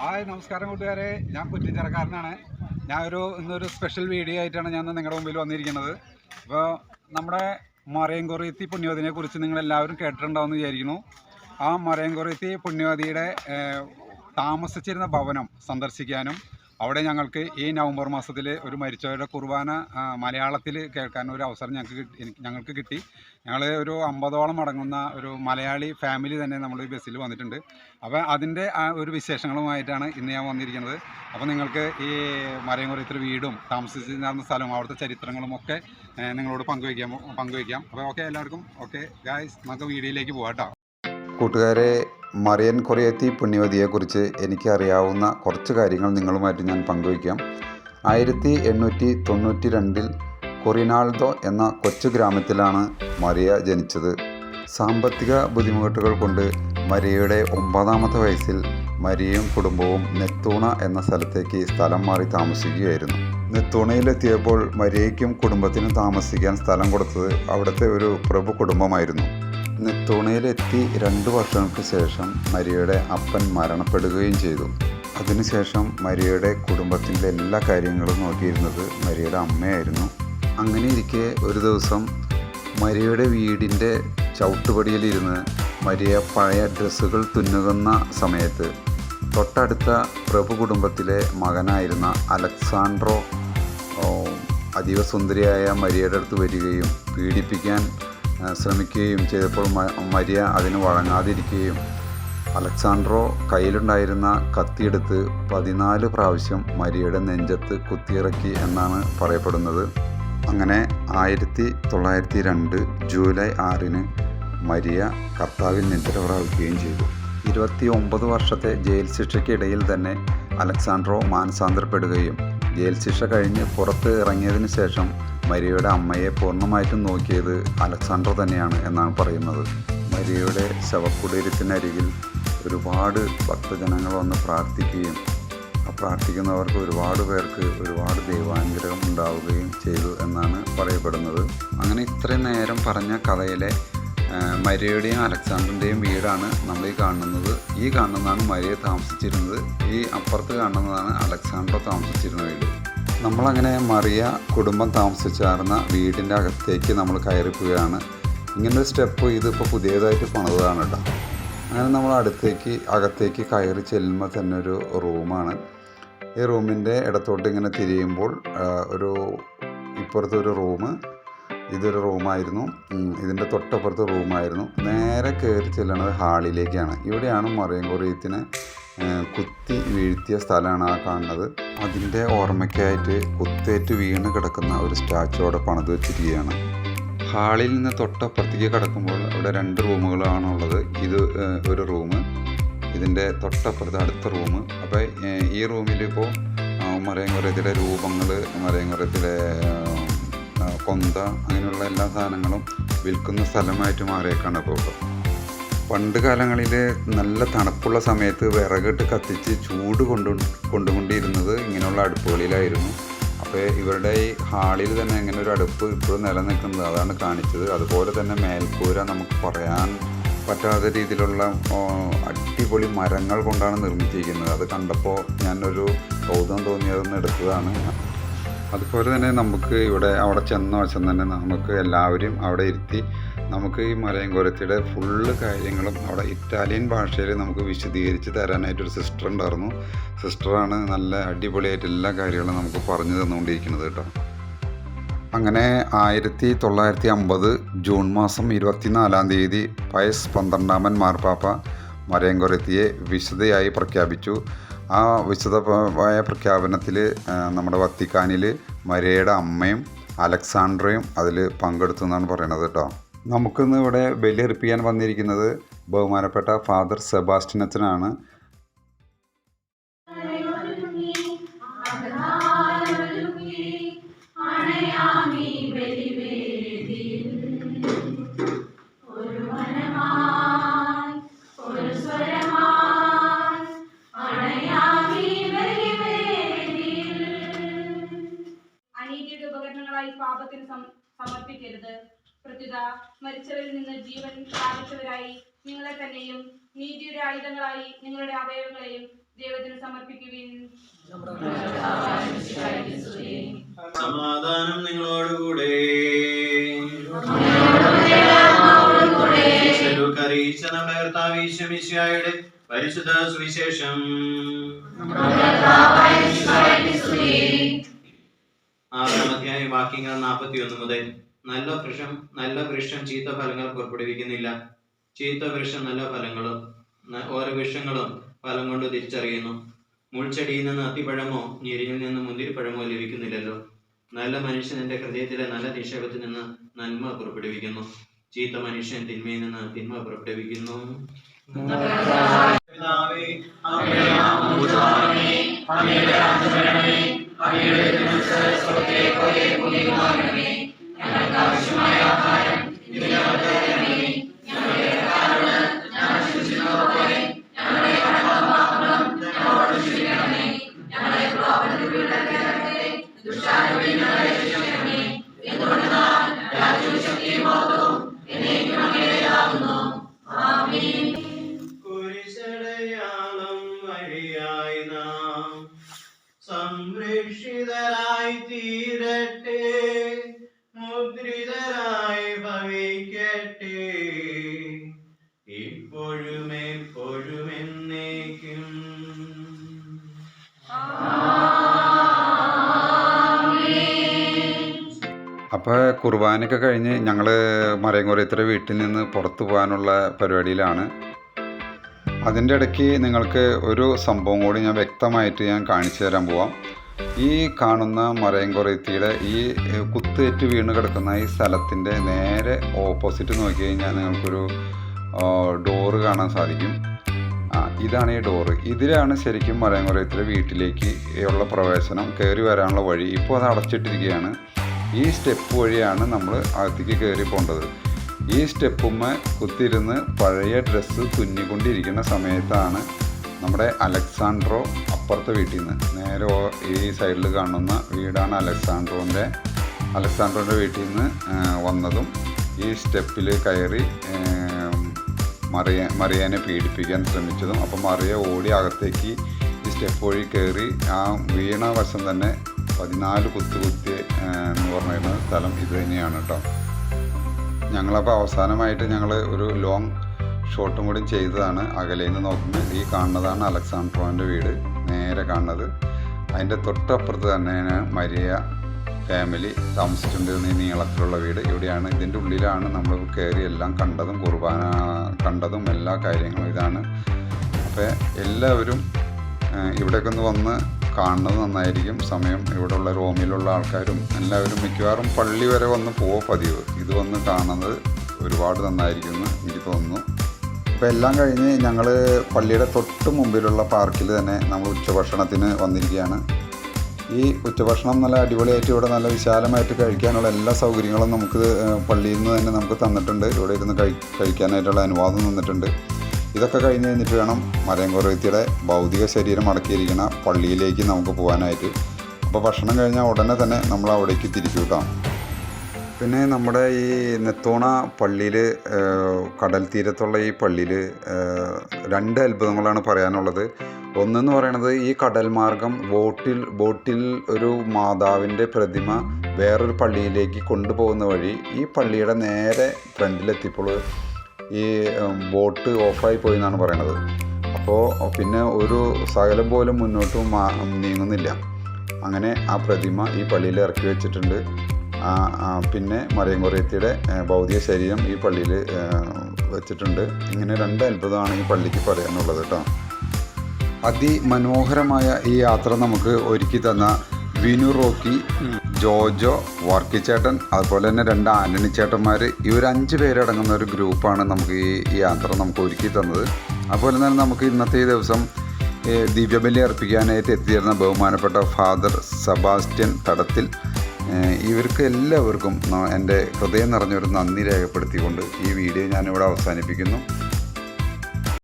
Hi നമസ്കാരം കൂട്ടുകാരെ, ഞാൻ കുറ്റിച്ചിറക്കാരനാണ്. ഇന്നൊരു സ്പെഷ്യൽ വീഡിയോ ആയിട്ടാണ് ഞാൻ നിങ്ങളുടെ മുമ്പിൽ വന്നിരിക്കുന്നത്. അപ്പോൾ നമ്മുടെ മറയൻകൊറിയത്തി പുണ്യവതിനെ കുറിച്ച് നിങ്ങളെല്ലാവരും കേട്ടിട്ടുണ്ടാവുമെന്ന് വിചാരിക്കുന്നു. ആ മറയൻകൊറിയത്തി പുണ്യവതിയുടെ താമസിച്ചിരുന്ന ഭവനം സന്ദർശിക്കാനും അവിടെ ഞങ്ങൾക്ക് ഈ നവംബർ മാസത്തിൽ ഒരു മരിച്ചവരുടെ കുർബാന മലയാളത്തിൽ കേൾക്കാൻ ഒരു അവസരം ഞങ്ങൾക്ക് കിട്ടി. ഞങ്ങൾ ഒരു 50ഓളം അടങ്ങുന്ന ഒരു മലയാളി ഫാമിലി തന്നെ നമ്മൾ ഈ ബസ്സിൽ വന്നിട്ടുണ്ട്. അപ്പോൾ അതിൻ്റെ ഒരു വിശേഷങ്ങളുമായിട്ടാണ് ഇന്ന് ഞാൻ വന്നിരിക്കുന്നത്. അപ്പോൾ നിങ്ങൾക്ക് ഈ മറയൻകൊറിയത്തിൽ വീടും താമസിച്ചിരുന്ന സ്ഥലവും അവിടുത്തെ ചരിത്രങ്ങളും ഒക്കെ നിങ്ങളോട് പങ്കുവയ്ക്കാം. അപ്പോൾ ഓക്കെ, എല്ലാവർക്കും ഓക്കെ ഗായ്സ്, നമുക്ക് വീഡിയോയിലേക്ക് പോകാം കേട്ടോ. കൂട്ടുകാരെ, മറയൻകൊറിയത്തി പുണ്യവതിയെക്കുറിച്ച് എനിക്കറിയാവുന്ന കുറച്ച് കാര്യങ്ങൾ നിങ്ങളുമായിട്ട് ഞാൻ പങ്കുവയ്ക്കാം. 1892 കൊറിനാൾഡോ എന്ന കൊച്ചു ഗ്രാമത്തിലാണ് മറിയ ജനിച്ചത്. സാമ്പത്തിക ബുദ്ധിമുട്ടുകൾ കൊണ്ട് മരിയയുടെ 9ാമത്തെ വയസ്സിൽ മരിയയും കുടുംബവും നെത്തൂണ എന്ന സ്ഥലത്തേക്ക് സ്ഥലം മാറി താമസിക്കുകയായിരുന്നു. നെത്തൂണയിലെത്തിയപ്പോൾ മരിയയ്ക്കും കുടുംബത്തിനും താമസിക്കാൻ സ്ഥലം കൊടുത്തത് അവിടുത്തെ ഒരു പ്രഭു കുടുംബമായിരുന്നു. നെത്തൂണയിലെത്തി 2 വർഷങ്ങൾക്ക് ശേഷം മരിയയുടെ അപ്പൻ മരണപ്പെടുകയും ചെയ്തു. അതിനുശേഷം മരിയയുടെ കുടുംബത്തിൻ്റെ എല്ലാ കാര്യങ്ങളും നോക്കിയിരുന്നത് മരിയയുടെ അമ്മയായിരുന്നു. അങ്ങനെ ഇരിക്കെ ഒരു ദിവസം മരിയയുടെ വീടിൻ്റെ ചവിട്ടുപടിയിലിരുന്ന് മരിയ പഴയ ഡ്രസ്സുകൾ തുന്നുകുന്ന സമയത്ത് തൊട്ടടുത്ത പ്രഭു കുടുംബത്തിലെ മകനായിരുന്ന അലക്സാൻഡ്രോ അതീവ സുന്ദരിയായ മരിയയുടെ അടുത്ത് വരികയും പീഡിപ്പിക്കാൻ ശ്രമിക്കുകയും ചെയ്തപ്പോൾ മരിയ അതിന് വഴങ്ങാതിരിക്കുകയും അലക്സാൻഡ്രോ കയ്യിലുണ്ടായിരുന്ന കത്തിയെടുത്ത് 14 പ്രാവശ്യം മരിയയുടെ നെഞ്ചത്ത് കുത്തിയിറക്കി എന്നാണ് പറയപ്പെടുന്നത്. അങ്ങനെ 1902 ജൂലൈ 6 മരിയ കർത്താവിൽ നിദ്ര പ്രാപിക്കുകയും ചെയ്തു. 29 വർഷത്തെ ജയിൽ ശിക്ഷയ്ക്കിടയിൽ തന്നെ അലക്സാൻഡ്രോ മാനസാന്തരപ്പെടുകയും ജയിൽ ശിക്ഷ കഴിഞ്ഞ് പുറത്ത് ഇറങ്ങിയതിന് ശേഷം മരിയയുടെ അമ്മയെ പൂർണ്ണമായിട്ടും നോക്കിയത് അലക്സാൻഡ്രോ തന്നെയാണ് എന്നാണ് പറയുന്നത്. മരിയയുടെ ശവകുടീരത്തിനരികിൽ ഒരുപാട് ഭക്തജനങ്ങൾ വന്ന് പ്രാർത്ഥിക്കുകയും ആ പ്രാർത്ഥിക്കുന്നവർക്ക് ഒരുപാട് പേർക്ക് ഒരുപാട് ദൈവാനുഗ്രഹം ഉണ്ടാവുകയും ചെയ്തു എന്നാണ് പറയപ്പെടുന്നത്. അങ്ങനെ ഇത്രയും നേരം പറഞ്ഞ കഥയിലെ മരിയയുടെയും അലക്സാണ്ടറിൻ്റെയും വീടാണ് നമ്മൾ ഈ കാണുന്നത്. ഈ കാണുന്നതാണ് മരിയ താമസിച്ചിരുന്നത്. ഈ അപ്പുറത്ത് കാണുന്നതാണ് അലക്സാണ്ടർ താമസിച്ചിരുന്ന വീട്. നമ്മളങ്ങനെ മറിയ കുടുംബം താമസിച്ചാർന്ന വീടിൻ്റെ അകത്തേക്ക് നമ്മൾ കയറിപ്പോവുകയാണ്. ഇങ്ങനൊരു സ്റ്റെപ്പ് ഇതിപ്പോൾ പുതിയതായിട്ട് പണിതാണ് കേട്ടോ. അങ്ങനെ നമ്മൾ അകത്തേക്ക് കയറി ചെല്ലുമ്പോൾ തന്നെ ഒരു റൂമാണ്. ഈ റൂമിൻ്റെ ഇടത്തോട്ട് ഇങ്ങനെ തിരിയുമ്പോൾ ഇപ്പുറത്തൊരു റൂം, ഇതൊരു റൂമായിരുന്നു. ഇതിൻ്റെ തൊട്ടപ്പുറത്ത് റൂമായിരുന്നു. നേരെ കയറി ചെല്ലണത് ഹാളിലേക്കാണ്. ഇവിടെയാണ് മറയൻകൊറിയത്തിനെ കുത്തി വീഴ്ത്തിയ സ്ഥലമാണ് ആ കാണുന്നത്. അതിൻ്റെ ഓർമ്മയ്ക്കായിട്ട് കുത്തേറ്റ് വീണ് കിടക്കുന്ന ഒരു സ്റ്റാച്ചു അവിടെ പണിത് വെച്ചിരിക്കുകയാണ്. ഹാളിൽ നിന്ന് തൊട്ടപ്പുറത്തേക്ക് കിടക്കുമ്പോൾ അവിടെ 2 റൂമുകളാണുള്ളത്. ഇത് ഒരു റൂം, ഇതിൻ്റെ തൊട്ടപ്പുറത്ത് അടുത്ത റൂം. അപ്പോൾ ഈ റൂമിലിപ്പോൾ മറയൻകൊറിയത്തിലെ രൂപങ്ങൾ, മറയൻകൊറിയത്തിലെ കൊന്ത, അങ്ങനെയുള്ള എല്ലാ സാധനങ്ങളും വിൽക്കുന്ന സ്ഥലമായിട്ട് മാറിയേക്കാണ് ഇപ്പോൾ. പണ്ട് കാലങ്ങളിൽ നല്ല തണുപ്പുള്ള സമയത്ത് വിറകിട്ട് കത്തിച്ച് ചൂട് കൊണ്ടുകൊണ്ടിരുന്നത് ഇങ്ങനെയുള്ള അടുപ്പുകളിലായിരുന്നു. അപ്പോൾ ഇവരുടെ ഈ ഹാളിൽ തന്നെ ഇങ്ങനെ ഒരു അടുപ്പ് ഇപ്പോഴും നിലനിൽക്കുന്നത് അതാണ് കാണിച്ചത്. അതുപോലെ തന്നെ മേൽക്കൂര നമുക്ക് പറയാൻ പറ്റാത്ത രീതിയിലുള്ള അടിപൊളി മരങ്ങൾ കൊണ്ടാണ് നിർമ്മിച്ചിരിക്കുന്നത്. അത് കണ്ടപ്പോൾ ഞാനൊരു കൗതുകം തോന്നിയതെന്ന് എടുത്തതാണ്. അതുപോലെ തന്നെ നമുക്ക് അവിടെ ചെന്ന വശം തന്നെ നമുക്ക് എല്ലാവരും അവിടെ ഇരുത്തി നമുക്ക് ഈ മറയൻകൊറിയത്തിയുടെ ഫുള്ള് കാര്യങ്ങളും അവിടെ ഇറ്റാലിയൻ ഭാഷയിൽ നമുക്ക് വിശദീകരിച്ച് തരാനായിട്ടൊരു സിസ്റ്റർ ഉണ്ടായിരുന്നു. സിസ്റ്ററാണ് നല്ല അടിപൊളിയായിട്ട് എല്ലാ കാര്യങ്ങളും നമുക്ക് പറഞ്ഞു തന്നുകൊണ്ടിരിക്കുന്നത് കേട്ടോ. അങ്ങനെ 1950 ജൂൺ മാസം 24-ാം തീയതി പയസ് 12 മാർപ്പാപ്പ മറയൻകൊറിയത്തിയെ വിശുദ്ധയായി പ്രഖ്യാപിച്ചു. ആ വിശുദ്ധമായ പ്രഖ്യാപനത്തിൽ നമ്മുടെ വത്തിക്കാനിൽ മരിയയുടെ അമ്മയും അലക്സാണ്ട്രയും അതിൽ പങ്കെടുത്തു എന്നാണ് പറയുന്നത് കേട്ടോ. നമുക്കിന്ന് ഇവിടെ ബലിയർപ്പിക്കാൻ വന്നിരിക്കുന്നത് ബഹുമാനപ്പെട്ട ഫാദർ സെബാസ്റ്റ്യൻ അച്ഛനാണ്. ഉപകരണങ്ങളായി പാപത്തിന് സമർപ്പിക്കരുത്. പ്രത്യുത മരിച്ചവരിൽ നിന്ന് ജീവൻ പ്രാപിച്ചവരായി നിങ്ങളെ തന്നെയും നീതിയുടെ ആയുധങ്ങളായി നിങ്ങളുടെ അവയവങ്ങളെയും ദൈവത്തിന് സമർപ്പിക്കുവിൻ. സമാധാനം നിങ്ങളോടുകൂടെ. അറിയിച്ച നമ്മുടെ കർത്താവ് ഈശോ മിശിഹായുടെ പരിശുദ്ധ സുവിശേഷം. 6-ാം അധ്യായം വാക്യങ്ങൾ 41 മുതൽ. നല്ല വൃക്ഷം ചീത്ത ഫലങ്ങൾ പുറപ്പെടുവിക്കുന്നില്ല, ചീത്ത വൃക്ഷം നല്ല ഫലങ്ങളും ഓരോ വൃക്ഷങ്ങളും ഫലം കൊണ്ട് തിരിച്ചറിയുന്നു. മുൾച്ചെടിയിൽ നിന്ന് അത്തിപ്പഴമോ ഞെരിയിൽ നിന്ന് മുന്തിരിപ്പഴമോ ലഭിക്കുന്നില്ലല്ലോ. നല്ല മനുഷ്യൻ എന്റെ ഹൃദയത്തിലെ നല്ല നിക്ഷേപത്തിൽ നിന്ന് നന്മ പുറപ്പെടുവിക്കുന്നു, ചീത്ത മനുഷ്യൻ തിന്മയിൽ നിന്ന് തിന്മ പുറപ്പെടുവിക്കുന്നു. കുരിശടയാളം വഴിയായി നാം സംരക്ഷിതരായി തീരട്ടെ, മുദ്രിതരായി ഭവിക്കട്ടെ, ഇപ്പോഴും എപ്പോഴും എന്നേക്കും. അപ്പോൾ കുർബാനയൊക്കെ കഴിഞ്ഞ് ഞങ്ങൾ മറയൻകൊരയത്തിലെ വീട്ടിൽ നിന്ന് പുറത്തു പോകാനുള്ള പരിപാടിയിലാണ്. അതിൻ്റെ ഇടയ്ക്ക് നിങ്ങൾക്ക് ഒരു സംഭവം കൂടി ഞാൻ വ്യക്തമായിട്ട് കാണിച്ചു തരാൻ പോവാം. ഈ കാണുന്ന മറയൻകൊരയത്തിയുടെ ഈ കുത്തേറ്റ് വീണ് കിടക്കുന്ന ഈ സ്ഥലത്തിൻ്റെ നേരെ ഓപ്പോസിറ്റ് നോക്കി കഴിഞ്ഞാൽ നിങ്ങൾക്കൊരു ഡോറ് കാണാൻ സാധിക്കും. ഇതാണ് ഈ ഡോറ്. ഇതിലാണ് ശരിക്കും മറയൻകൊരയത്തിലെ വീട്ടിലേക്ക് ഉള്ള പ്രവേശനം, കയറി വരാനുള്ള വഴി. ഇപ്പോൾ അത് അടച്ചിട്ടിരിക്കുകയാണ്. ഈ സ്റ്റെപ്പ് വഴിയാണ് നമ്മൾ അകത്തേക്ക് കയറി പോകേണ്ടത്. ഈ സ്റ്റെപ്പുമ്മ കുത്തിയിരുന്ന് പഴയ ഡ്രസ്സ് തുന്നിക്കൊണ്ടിരിക്കുന്ന സമയത്താണ് നമ്മുടെ അലക്സാൻഡ്രോ അപ്പുറത്തെ വീട്ടിൽ നിന്ന് നേരെ ഈ സൈഡിൽ കാണുന്ന വീടാണ് അലക്സാൻഡ്രോൻ്റെ വീട്ടിൽ നിന്ന് വന്നതും ഈ സ്റ്റെപ്പിൽ കയറി മറിയാനെ പീഡിപ്പിക്കാൻ ശ്രമിച്ചതും. അപ്പോൾ മറിയ ഓടി അകത്തേക്ക് ഈ സ്റ്റെപ്പ് വഴി കയറി ആ വീണ വശം തന്നെ 14 കുത്തി എന്ന് പറഞ്ഞിരുന്ന സ്ഥലം ഇത് തന്നെയാണ് കേട്ടോ. ഞങ്ങളപ്പോൾ അവസാനമായിട്ട് ഞങ്ങൾ ഒരു ലോങ് ഷോട്ടും കൂടി ചെയ്തതാണ്. അകലയിൽ നിന്ന് നോക്കുമ്പോൾ ഈ കാണുന്നതാണ് അലക്സാൻഡ്രോൻ്റെ വീട്, നേരെ കാണുന്നത്. അതിൻ്റെ തൊട്ടപ്പുറത്ത് തന്നെയാണ് മരിയ ഫാമിലി താമസിച്ചുകൊണ്ടിരുന്ന ഈ നീളത്തിലുള്ള വീട്. ഇവിടെയാണ്, ഇതിൻ്റെ ഉള്ളിലാണ് നമ്മൾ കയറി എല്ലാം കണ്ടതും കുർബാന കണ്ടതും എല്ലാ കാര്യങ്ങളും ഇതാണ്. അപ്പോൾ എല്ലാവരും ഇവിടേക്ക് ഒന്ന് വന്ന് കാണുന്നത് നന്നായിരിക്കും. സമയം ഇവിടെയുള്ള റോമിലുള്ള ആൾക്കാരും എല്ലാവരും മിക്കവാറും പള്ളി വരെ വന്ന് പോവുക പതിവ്. ഇത് വന്ന് കാണുന്നത് ഒരുപാട് നന്നായിരിക്കുമെന്ന് എനിക്ക് തോന്നുന്നു. അപ്പോൾ എല്ലാം കഴിഞ്ഞ് ഞങ്ങൾ പള്ളിയുടെ തൊട്ട് മുമ്പിലുള്ള പാർക്കിൽ തന്നെ നമ്മൾ ഉച്ചഭക്ഷണത്തിന് വന്നിരിക്കുകയാണ്. ഈ ഉച്ചഭക്ഷണം നല്ല അടിപൊളിയായിട്ട് ഇവിടെ നല്ല വിശാലമായിട്ട് കഴിക്കാനുള്ള എല്ലാ സൗകര്യങ്ങളും നമുക്ക് പള്ളിയിൽ നിന്ന് തന്നെ നമുക്ക് തന്നിട്ടുണ്ട്. ഇവിടെ ഇരുന്ന് കഴിക്കാനായിട്ടുള്ള അനുവാദം തന്നിട്ടുണ്ട്. ഇതൊക്കെ കഴിഞ്ഞ് കഴിഞ്ഞിട്ട് വേണം മറയൻകൊരയത്തിയുടെ ഭൗതിക ശരീരം അടക്കിയിരിക്കുന്ന പള്ളിയിലേക്ക് നമുക്ക് പോകാനായിട്ട്. അപ്പോൾ ഭക്ഷണം കഴിഞ്ഞാൽ ഉടനെ തന്നെ നമ്മൾ അവിടേക്ക് തിരിച്ചു കിട്ടാം. പിന്നെ നമ്മുടെ ഈ നെത്തോണ പള്ളിയിൽ, കടൽ തീരത്തുള്ള ഈ പള്ളിയിൽ 2 അത്ഭുതങ്ങളാണ് പറയാനുള്ളത്. ഒന്നെന്ന് പറയുന്നത് ഈ കടൽ മാർഗം ബോട്ടിൽ ഒരു മാതാവിൻ്റെ പ്രതിമ വേറൊരു പള്ളിയിലേക്ക് കൊണ്ടുപോകുന്ന വഴി ഈ പള്ളിയുടെ നേരെ ഫ്രണ്ടിലെത്തിയപ്പോൾ ഈ ബോട്ട് ഓഫായി പോയി എന്നാണ് പറയണത്. അപ്പോൾ പിന്നെ ഒരു ശകലം പോലും മുന്നോട്ടും നീങ്ങുന്നില്ല. അങ്ങനെ ആ പ്രതിമ ഈ പള്ളിയിൽ ഇറക്കി വെച്ചിട്ടുണ്ട്. പിന്നെ മറയൻകൊരയത്തിയുടെ ഭൗതിക ശരീരം ഈ പള്ളിയിൽ വെച്ചിട്ടുണ്ട്. ഇങ്ങനെ 2 അത്ഭുതമാണ് ഈ പള്ളിക്ക് പറയാനുള്ളത് കേട്ടോ. അതിമനോഹരമായ ഈ യാത്ര നമുക്ക് ഒരുക്കി തന്ന വിനു റോക്കി, ജോജോ, വർക്കിച്ചേട്ടൻ, അതുപോലെ തന്നെ 2 ആന്റണി ചേട്ടന്മാർ, ഇവർ 5 പേരടങ്ങുന്ന ഒരു ഗ്രൂപ്പാണ് നമുക്ക് ഈ യാത്ര നമുക്ക് ഒരുക്കി തന്നത്. അതുപോലെ തന്നെ നമുക്ക് ഇന്നത്തെ ഈ ദിവസം ദിവ്യബലി അർപ്പിക്കാനായിട്ട് എത്തിച്ചേർന്ന ബഹുമാനപ്പെട്ട ഫാദർ സെബാസ്റ്റ്യൻ തടത്തിൽ, ഇവർക്ക് എല്ലാവർക്കും എൻ്റെ ഹൃദയം നിറഞ്ഞൊരു നന്ദി രേഖപ്പെടുത്തിക്കൊണ്ട് ഈ വീഡിയോ ഞാനിവിടെ അവസാനിപ്പിക്കുന്നു.